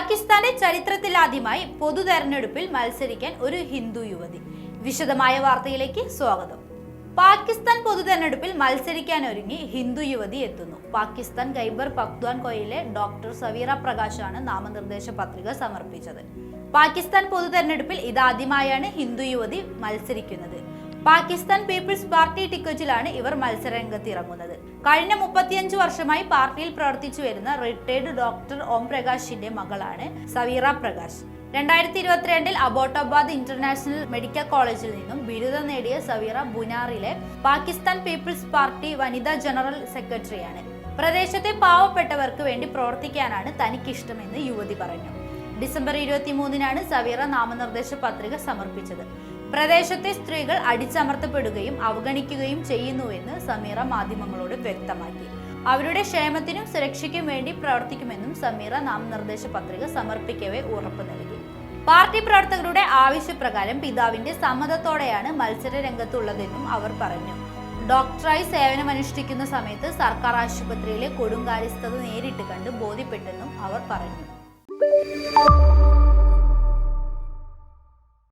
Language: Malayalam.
പാകിസ്ഥാന്റെ ചരിത്രത്തിലാദ്യമായി പൊതു തെരഞ്ഞെടുപ്പിൽ മത്സരിക്കാൻ ഒരു ഹിന്ദു യുവതി. വിശദമായ വാർത്തയിലേക്ക് സ്വാഗതം. പാകിസ്ഥാൻ പൊതു തെരഞ്ഞെടുപ്പിൽ മത്സരിക്കാനൊരുങ്ങി ഹിന്ദു യുവതി എത്തുന്നു. പാകിസ്ഥാൻ ഖൈബർ പഖ്ത്വാൻഖ്വയിലെ ഡോക്ടർ സവീറ പ്രകാശാണ് നാമനിർദ്ദേശ പത്രിക സമർപ്പിച്ചത്. പാകിസ്ഥാൻ പൊതു തെരഞ്ഞെടുപ്പിൽ ഇതാദ്യമായാണ് ഹിന്ദു യുവതി മത്സരിക്കുന്നത്. പാകിസ്ഥാൻ പീപ്പിൾസ് പാർട്ടി ടിക്കറ്റിലാണ് ഇവർ മത്സരരംഗത്തിറങ്ങുന്നത്. കഴിഞ്ഞ 35 വർഷമായി പാർട്ടിയിൽ പ്രവർത്തിച്ചു വരുന്ന റിട്ടയർഡ് ഡോക്ടർ ഓം പ്രകാശിന്റെ മകളാണ് സവീറ പ്രകാശ്. 2022 അബോട്ടാബാദ് ഇന്റർനാഷണൽ മെഡിക്കൽ കോളേജിൽ നിന്നും ബിരുദം നേടിയ സവീറ ബുനാറിലെ പാകിസ്ഥാൻ പീപ്പിൾസ് പാർട്ടി വനിതാ ജനറൽ സെക്രട്ടറിയാണ്. പ്രദേശത്തെ പാവപ്പെട്ടവർക്ക് വേണ്ടി പ്രവർത്തിക്കാനാണ് തനിക്കിഷ്ടമെന്ന് യുവതി പറഞ്ഞു. ഡിസംബർ 23-നാണ് സവീറ നാമനിർദ്ദേശ പത്രിക സമർപ്പിച്ചത്. പ്രദേശത്തെ സ്ത്രീകൾ അടിച്ചമർത്തപ്പെടുകയും അവഗണിക്കുകയും ചെയ്യുന്നുവെന്ന് സമീറ മാധ്യമങ്ങളോട് വ്യക്തമാക്കി. അവരുടെ ക്ഷേമത്തിനും സുരക്ഷയ്ക്കും വേണ്ടി പ്രവർത്തിക്കുമെന്നും സമീറ നാമനിർദ്ദേശ പത്രിക സമർപ്പിക്കവേ ഉറപ്പു നൽകി. പാർട്ടി പ്രവർത്തകരുടെ ആവശ്യപ്രകാരം പിതാവിന്റെ സമ്മതത്തോടെയാണ് മത്സര രംഗത്തുള്ളതെന്നും അവർ പറഞ്ഞു. ഡോക്ടറായി സേവനമനുഷ്ഠിക്കുന്ന സമയത്ത് സർക്കാർ ആശുപത്രിയിലെ കൊടുങ്കാര്യസ്ഥത നേരിട്ട് കണ്ട് ബോധ്യപ്പെട്ടെന്നും അവർ പറഞ്ഞു.